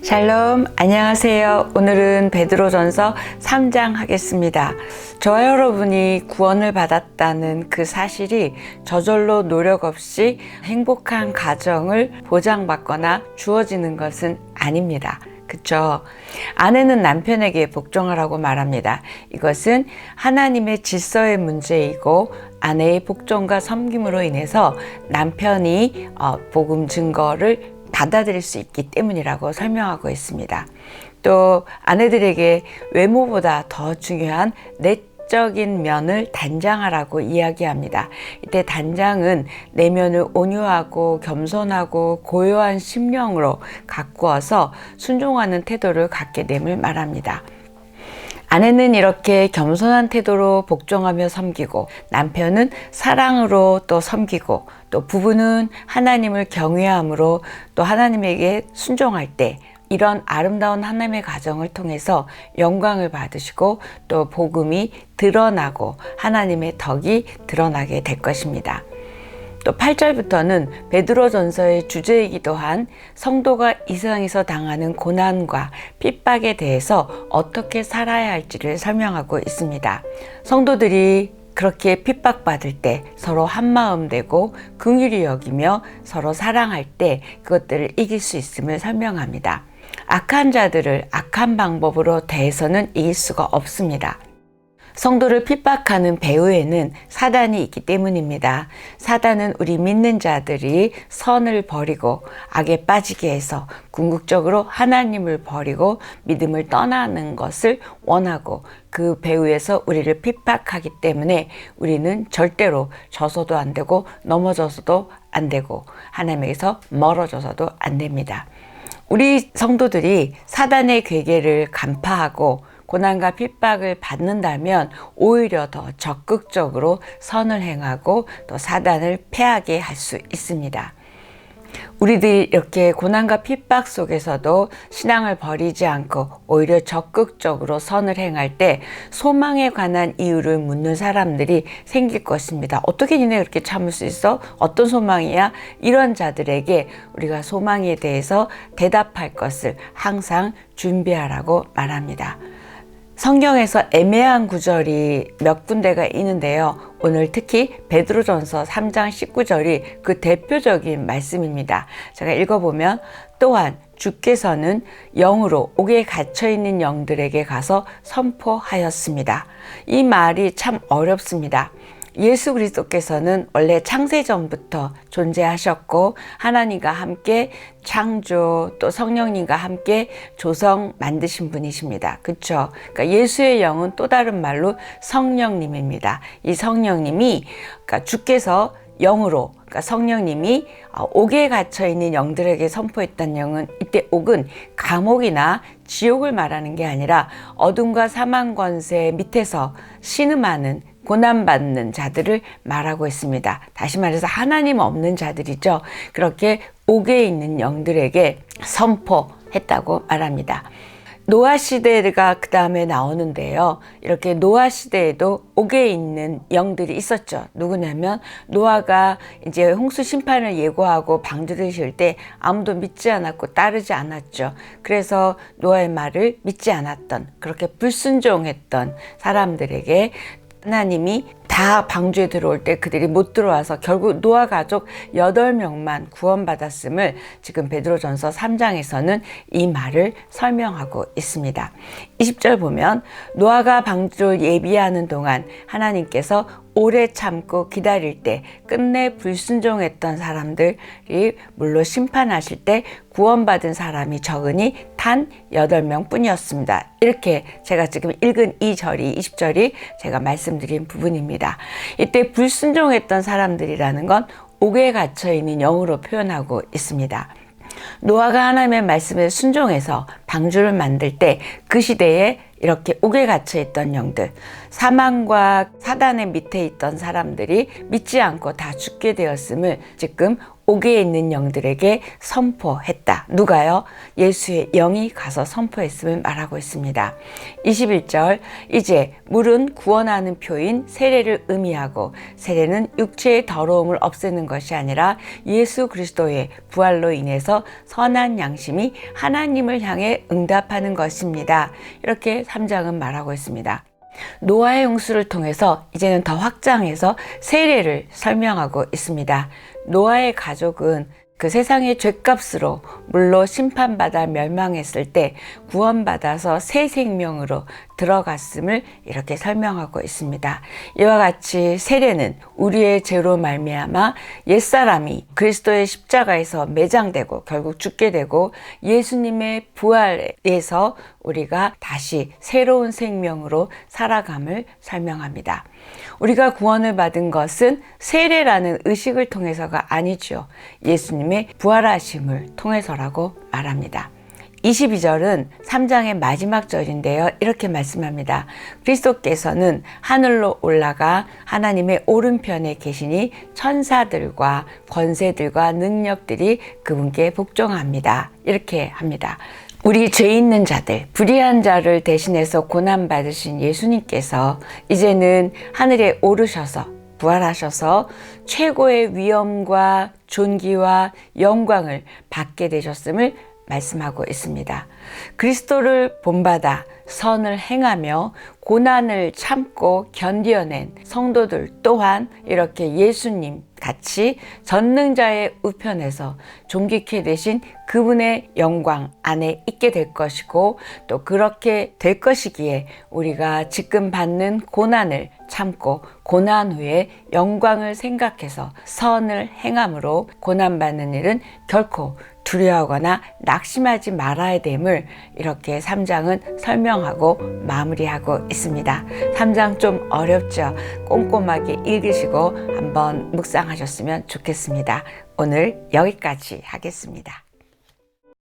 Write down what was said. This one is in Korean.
샬롬, 안녕하세요. 오늘은 베드로전서 3장 하겠습니다. 저와 여러분이 구원을 받았다는 그 사실이 저절로 노력 없이 행복한 가정을 보장받거나 주어지는 것은 아닙니다. 그쵸? 아내는 남편에게 복종하라고 말합니다. 이것은 하나님의 질서의 문제이고 아내의 복종과 섬김으로 인해서 남편이 복음 증거를 받아들일 수 있기 때문이라고 설명하고 있습니다. 또 아내들에게 외모보다 더 중요한 내적인 면을 단장하라고 이야기합니다. 이때 단장은 내면을 온유하고 겸손하고 고요한 심령으로 가꾸어서 순종하는 태도를 갖게 됨을 말합니다. 아내는 이렇게 겸손한 태도로 복종하며 섬기고 남편은 사랑으로 또 섬기고 또 부부는 하나님을 경외함으로 또 하나님에게 순종할 때 이런 아름다운 하나님의 가정을 통해서 영광을 받으시고 또 복음이 드러나고 하나님의 덕이 드러나게 될 것입니다. 또 8절부터는 베드로전서의 주제이기도 한 성도가 이 세상에서 당하는 고난과 핍박에 대해서 어떻게 살아야 할지를 설명하고 있습니다. 성도들이 그렇게 핍박받을 때 서로 한마음 되고 긍휼히 여기며 서로 사랑할 때 그것들을 이길 수 있음을 설명합니다. 악한 자들을 악한 방법으로 대해서는 이길 수가 없습니다. 성도를 핍박하는 배후에는 사단이 있기 때문입니다. 사단은 우리 믿는 자들이 선을 버리고 악에 빠지게 해서 궁극적으로 하나님을 버리고 믿음을 떠나는 것을 원하고 그 배후에서 우리를 핍박하기 때문에 우리는 절대로 져서도 안 되고 넘어져서도 안 되고 하나님에게서 멀어져서도 안 됩니다. 우리 성도들이 사단의 괴계를 간파하고 고난과 핍박을 받는다면 오히려 더 적극적으로 선을 행하고 또 사단을 패하게 할 수 있습니다. 우리들이 이렇게 고난과 핍박 속에서도 신앙을 버리지 않고 오히려 적극적으로 선을 행할 때 소망에 관한 이유를 묻는 사람들이 생길 것입니다. 어떻게 니네 그렇게 참을 수 있어? 어떤 소망이야? 이런 자들에게 우리가 소망에 대해서 대답할 것을 항상 준비하라고 말합니다. 성경에서 애매한 구절이 몇 군데가 있는데요. 오늘 특히 베드로전서 3장 19절이 그 대표적인 말씀입니다. 제가 읽어보면 또한 주께서는 영으로 옥에 갇혀있는 영들에게 가서 선포하였습니다. 이 말이 참 어렵습니다. 예수 그리스도께서는 원래 창세전부터 존재하셨고 하나님과 함께 창조 또 성령님과 함께 조성 만드신 분이십니다. 그렇죠? 그러니까 예수의 영은 또 다른 말로 성령님입니다. 이 성령님이 그러니까 주께서 영으로 그러니까 성령님이 옥에 갇혀 있는 영들에게 선포했던 영은 이때 옥은 감옥이나 지옥을 말하는 게 아니라 어둠과 사망 권세 밑에서 신음하는 고난받는 자들을 말하고 있습니다. 다시 말해서 하나님 없는 자들이죠. 그렇게 옥에 있는 영들에게 선포했다고 말합니다. 노아 시대가 그 다음에 나오는데요. 이렇게 노아 시대에도 옥에 있는 영들이 있었죠. 누구냐면 노아가 이제 홍수 심판을 예고하고 방주를 지을 때 아무도 믿지 않았고 따르지 않았죠. 그래서 노아의 말을 믿지 않았던 그렇게 불순종했던 사람들에게 하나님이 다 방주에 들어올 때 그들이 못 들어와서 결국 노아 가족 8명만 구원받았음을 지금 베드로전서 3장에서는 이 말을 설명하고 있습니다. 20절 보면 노아가 방주를 예비하는 동안 하나님께서 오래 참고 기다릴 때 끝내 불순종했던 사람들이 물로 심판하실 때 구원받은 사람이 적으니 단 8명 뿐이었습니다. 이렇게 제가 지금 읽은 이 절이 20절이 제가 말씀드린 부분입니다. 이때 불순종했던 사람들이라는 건 옥에 갇혀 있는 영으로 표현하고 있습니다. 노아가 하나님의 말씀에 순종해서 방주를 만들 때 그 시대에 이렇게 옥에 갇혀 있던 영들, 사망과 사단의 밑에 있던 사람들이 믿지 않고 다 죽게 되었음을 지금 옥에 있는 영들에게 선포했다. 누가요? 예수의 영이 가서 선포했음을 말하고 있습니다. 21절, 이제 물은 구원하는 표인 세례를 의미하고 세례는 육체의 더러움을 없애는 것이 아니라 예수 그리스도의 부활로 인해서 선한 양심이 하나님을 향해 응답하는 것입니다. 이렇게 3장은 말하고 있습니다. 노아의 홍수를 통해서 이제는 더 확장해서 세례를 설명하고 있습니다. 노아의 가족은 그 세상의 죗값으로 물로 심판받아 멸망했을 때 구원받아서 새 생명으로 들어갔음을 이렇게 설명하고 있습니다. 이와 같이 세례는 우리의 죄로 말미암아 옛사람이 그리스도의 십자가에서 매장되고 결국 죽게 되고 예수님의 부활에서 우리가 다시 새로운 생명으로 살아감을 설명합니다. 우리가 구원을 받은 것은 세례라는 의식을 통해서가 아니죠. 예수님의 부활하심을 통해서라고 말합니다. 22절은 3장의 마지막 절인데요. 이렇게 말씀합니다. 그리스도께서는 하늘로 올라가 하나님의 오른편에 계시니 천사들과 권세들과 능력들이 그분께 복종합니다. 이렇게 합니다. 우리 죄 있는 자들, 불의한 자를 대신해서 고난받으신 예수님께서 이제는 하늘에 오르셔서 부활하셔서 최고의 위엄과 존귀와 영광을 받게 되셨음을 말씀하고 있습니다. 그리스도를 본받아 선을 행하며 고난을 참고 견뎌낸 성도들 또한 이렇게 예수님 같이 전능자의 우편에서 존귀케 되신 그분의 영광 안에 있게 될 것이고 또 그렇게 될 것이기에 우리가 지금 받는 고난을 참고 고난 후에 영광을 생각해서 선을 행함으로 고난받는 일은 결코 두려워하거나 낙심하지 말아야 됨을 이렇게 3장은 설명하고 마무리하고 있습니다. 3장 좀 어렵죠? 꼼꼼하게 읽으시고 한번 묵상하셨으면 좋겠습니다. 오늘 여기까지 하겠습니다.